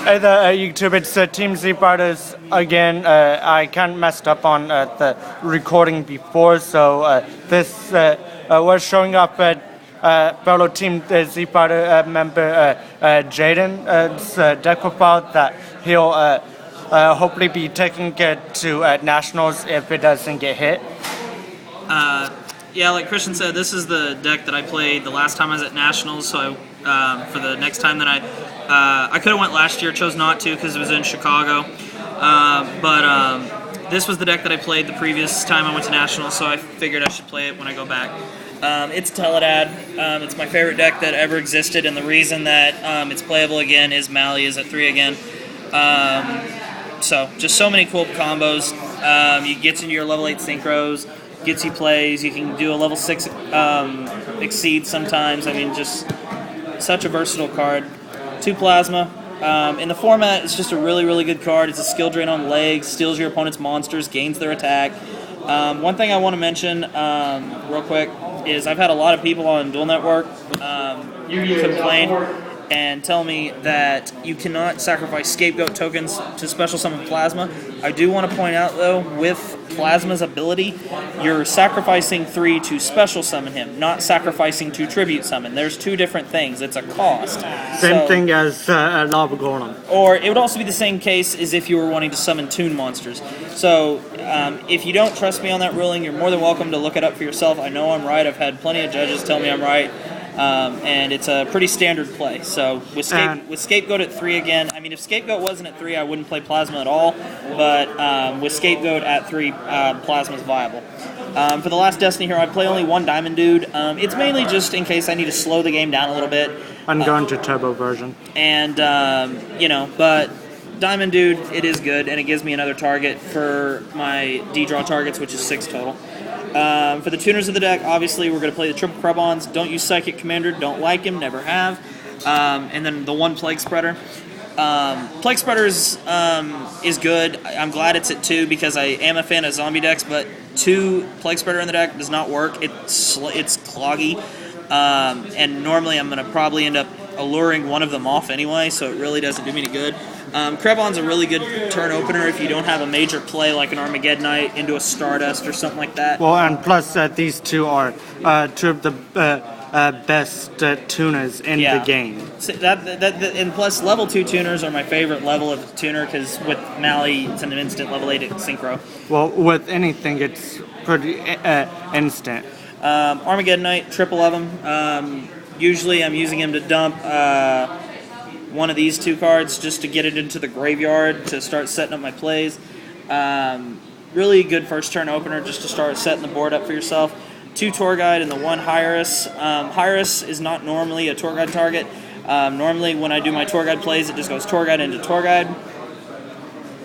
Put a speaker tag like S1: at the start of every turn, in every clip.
S1: Hey there, YouTube. It's Team Z Brothers again. I kind of messed up on the recording before, so this we're showing up at fellow Team Z Brother member Jaden's deck profile that he'll hopefully be taking it to nationals if it doesn't get hit.
S2: Yeah, like Christian said, this is the deck that I played the last time I was at nationals. So for the next time that I could have went last year, chose not to because it was in Chicago. But this was the deck that I played the previous time I went to nationals, so I figured I should play it when I go back. It's TeleDAD. It's my favorite deck that ever existed, and the reason that it's playable again is Mally is at 3 again. So just so many cool combos. You get into your level 8 synchros, gets you plays. You can do a level 6 exceed sometimes. I mean, just such a versatile card. 2 plasma. In the format, it's just a really, really good card. It's a skill drain on legs, steals your opponent's monsters, gains their attack. One thing I want to mention real quick is I've had a lot of people on Duel Network complain and tell me that you cannot sacrifice scapegoat tokens to special summon Plasma. I do want to point out, though, with Plasma's ability, you're sacrificing 3 to special summon him, not sacrificing to tribute summon. There's 2 different things. It's a cost.
S1: Same thing as Lava Golem.
S2: Or it would also be the same case as if you were wanting to summon Toon monsters. So if you don't trust me on that ruling, you're more than welcome to look it up for yourself. I know I'm right. I've had plenty of judges tell me I'm right. And it's a pretty standard play. So with Scapegoat at 3 again, I mean, if Scapegoat wasn't at 3, I wouldn't play Plasma at all. But with Scapegoat at 3, Plasma's viable. For the last Destiny here, I play only 1 Diamond Dude. It's mainly just in case I need to slow the game down a little bit.
S1: I'm going to Turbo version.
S2: And, but Diamond Dude, it is good, and it gives me another target for my D-draw targets, which is 6 total. For the tuners of the deck, obviously we're going to play the triple Krebons. Don't use Psychic Commander, don't like him, never have. And then the 1 Plague Spreader. Plague Spreader is good. I'm glad it's at 2 because I am a fan of zombie decks, but 2 Plague Spreader in the deck does not work. It's cloggy. And normally I'm going to probably end up alluring one of them off anyway, so it really doesn't do me any good. Krebon's a really good turn opener if you don't have a major play like an Armageddonite into a Stardust or something like that.
S1: Well, and plus these 2 are 2 of the best tuners in the game.
S2: So and plus level 2 tuners are my favorite level of tuner because with Mally it's an instant level 8 synchro.
S1: Well, with anything it's pretty instant.
S2: Armageddonite, triple of them. Usually I'm using him to dump one of these 2 cards just to get it into the graveyard to start setting up my plays. Really good first turn opener just to start setting the board up for yourself. 2 Tour Guide and the 1 Hyrus. Hyrus is not normally a Tour Guide target. Normally when I do my Tour Guide plays, it just goes Tour Guide into Tour Guide.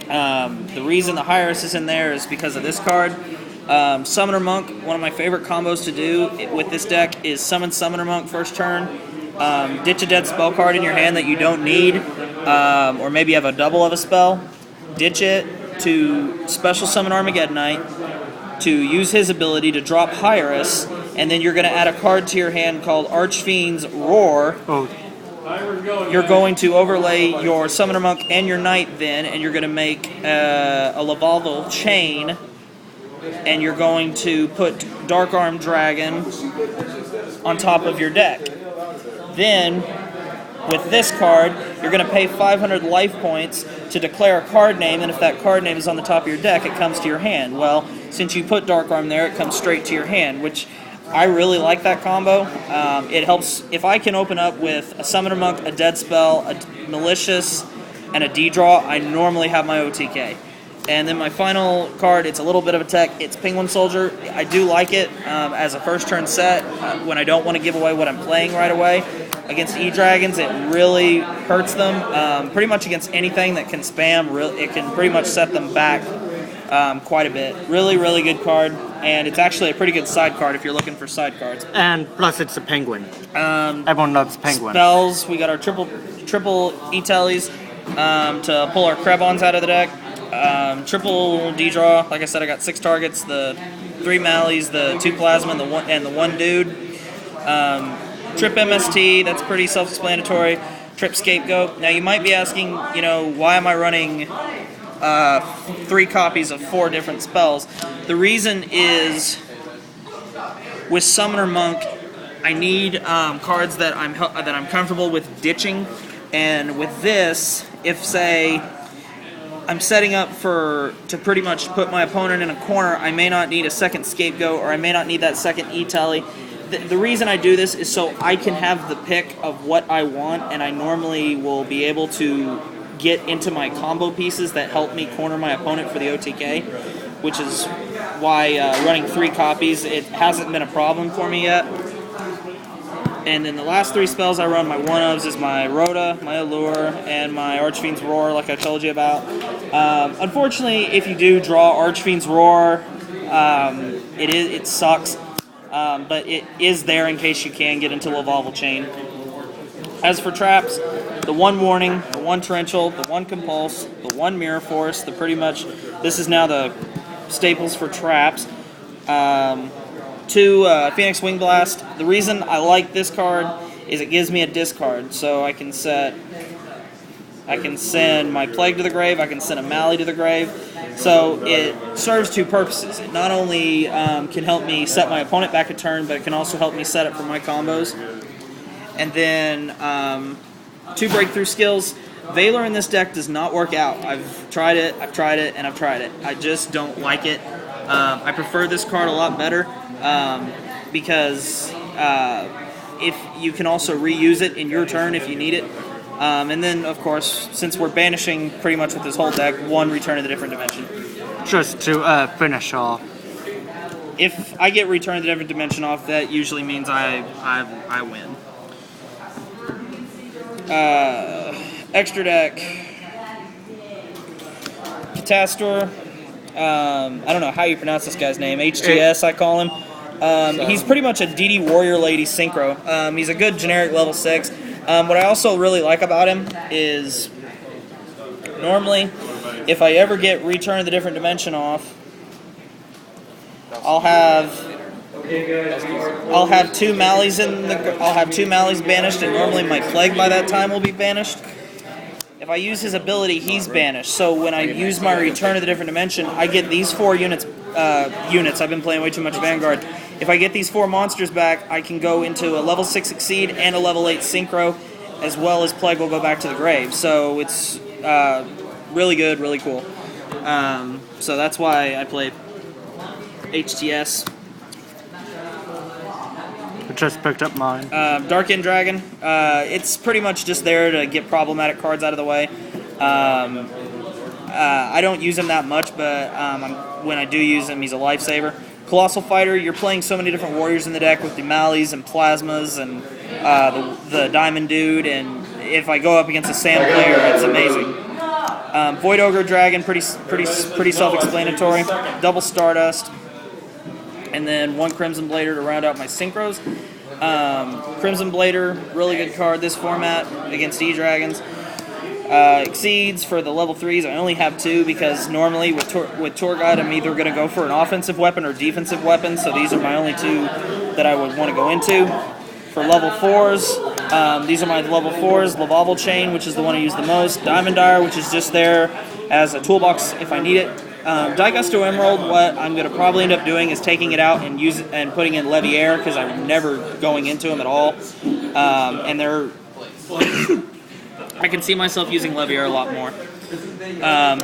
S2: The reason the Hyrus is in there is because of this card. Summoner Monk, one of my favorite combos to do with this deck is summon Summoner Monk first turn. Ditch a dead spell card in your hand that you don't need, or maybe you have a double of a spell. Ditch it to special summon Armageddonite to use his ability to drop Hyrus, and then you're going to add a card to your hand called Archfiend's Roar. You're going to overlay your Summoner Monk and your Knight then, and you're going to make a Lavalval Chain, and you're going to put Dark Arm Dragon on top of your deck. Then, with this card, you're going to pay 500 life points to declare a card name, and if that card name is on the top of your deck, it comes to your hand. Well, since you put Dark Arm there, it comes straight to your hand, which I really like that combo. It helps if I can open up with a Summoner Monk, a Dead Spell, a Malicious, and a D-Draw, I normally have my OTK. And then my final card, it's a little bit of a tech, it's Penguin Soldier. I do like it as a first turn set when I don't want to give away what I'm playing right away. Against E-Dragons, it really hurts them. Pretty much against anything that can spam, it can pretty much set them back quite a bit. Really, really good card, and it's actually a pretty good side card if you're looking for side cards.
S1: And plus it's a penguin. Everyone loves penguins.
S2: Spells, we got our triple E-Tellies to pull our Krebons out of the deck. Triple D-Draw, like I said, I got 6 targets, the 3 Mallies, the 2 Plasma, and the 1 Dude. Trip MST, that's pretty self-explanatory. Trip Scapegoat. Now you might be asking, why am I running 3 copies of 4 different spells? The reason is with Summoner Monk, I need cards that I'm comfortable with ditching, and with this, if say I'm setting up to pretty much put my opponent in a corner, I may not need a second Scapegoat, or I may not need that second E-Telly. The reason I do this is so I can have the pick of what I want, and I normally will be able to get into my combo pieces that help me corner my opponent for the OTK, which is why running 3 copies, it hasn't been a problem for me yet. And then the last 3 spells I run, my one-ofs, is my Rhoda, my Allure, and my Archfiend's Roar, like I told you about. Unfortunately, if you do draw Archfiend's Roar, it sucks. But it is there in case you can get into Lavalval Chain. As for traps, the 1 Warning, the 1 Torrential, the 1 Compulse, the 1 Mirror Force, this is now the staples for traps. 2 Phoenix Wing Blast. The reason I like this card is it gives me a discard, so I can send my Plague to the grave, I can send a Mally to the grave. So it serves 2 purposes. It not only can help me set my opponent back a turn, but it can also help me set up for my combos. And then 2 breakthrough skills. Valor in this deck does not work out. I've tried it, and I've tried it. I just don't like it. I prefer this card a lot better because if you can also reuse it in your turn if you need it. And then, of course, since we're banishing pretty much with this whole deck, 1 Return to the Different Dimension.
S1: Just to finish off.
S2: If I get Return to the Different Dimension off, that usually means I win. Extra deck. Catastor. I don't know how you pronounce this guy's name. HTS, I call him. He's pretty much a DD Warrior Lady Synchro. He's a good generic level 6. What I also really like about him is normally, if I ever get Return to the Different Dimension off, I'll have 2 Mallies banished, and normally my Plague by that time will be banished. If I use his ability, he's banished. So when I use my Return to the Different Dimension, I get these 4 units. I've been playing way too much Vanguard. If I get these 4 monsters back, I can go into a level 6 Exceed and a level 8 Synchro, as well as Plague will go back to the grave. So it's really good, really cool. So that's why I play HTS.
S1: I just picked up mine.
S2: Dark End Dragon. It's pretty much just there to get problematic cards out of the way. I don't use him that much, but when I do use him, he's a lifesaver. Colossal Fighter, you're playing so many different warriors in the deck with the Mallies and Plasmas and the Diamond Dude, and if I go up against a Sand player, it's amazing. Void Ogre Dragon, pretty self-explanatory. Double Stardust, and then 1 Crimson Blader to round out my synchros. Crimson Blader, really good card this format against E-Dragons. Exceeds for the level 3s, I only have 2 because normally with Tour Guide I'm either going to go for an offensive weapon or defensive weapon, so these are my only 2 that I would want to go into. For level 4s, these are my level 4s, Lavalval Chain, which is the one I use the most, Diamond Dire, which is just there as a toolbox if I need it. Digusto Emerald, what I'm going to probably end up doing is taking it out and putting in Leviair because I'm never going into them at all. And they're... I can see myself using Leviair a lot more.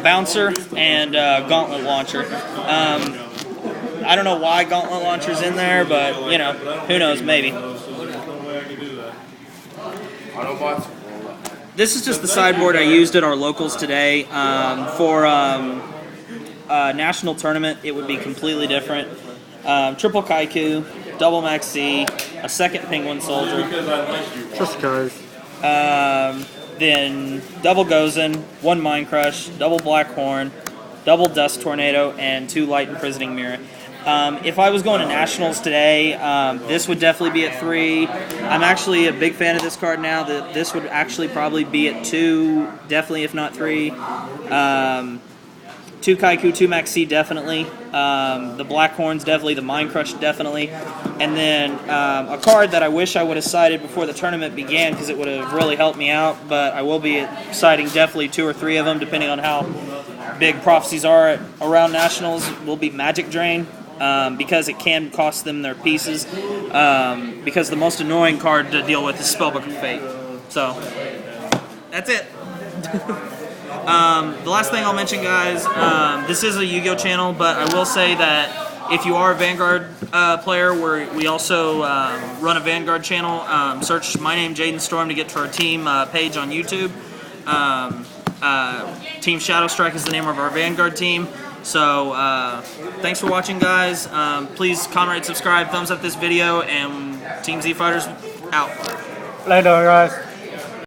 S2: Bouncer and Gauntlet Launcher. I don't know why Gauntlet Launcher's in there, but, who knows, maybe. This is just the sideboard I used at our locals today. For national tournament, it would be completely different. Triple Kaiku, double Maxi, a second Penguin Soldier.
S1: Just guys.
S2: Then double Gozen, 1 Mind Crush, double Black Horn, double Dust Tornado, and 2 Light Imprisoning Mirror. If I was going to Nationals today, this would definitely be at 3. I'm actually a big fan of this card now. This would actually probably be at 2, definitely if not 3. 2 Kaiku, 2 Max C definitely, the Black Horns definitely, the Mind Crush definitely, and then a card that I wish I would have cited before the tournament began because it would have really helped me out, but I will be citing definitely 2 or 3 of them depending on how big prophecies are around Nationals, will be Magic Drain, because it can cost them their pieces, because the most annoying card to deal with is Spellbook of Fate. So, that's it. The last thing I'll mention, guys, this is a Yu-Gi-Oh channel, but I will say that if you are a Vanguard player, we also run a Vanguard channel. Search my name, Jaden Storm, to get to our team page on YouTube. Team Shadow Strike is the name of our Vanguard team. So thanks for watching, guys. Please comment, rate, subscribe, thumbs up this video, and Team Z Fighters out.
S1: Later, guys.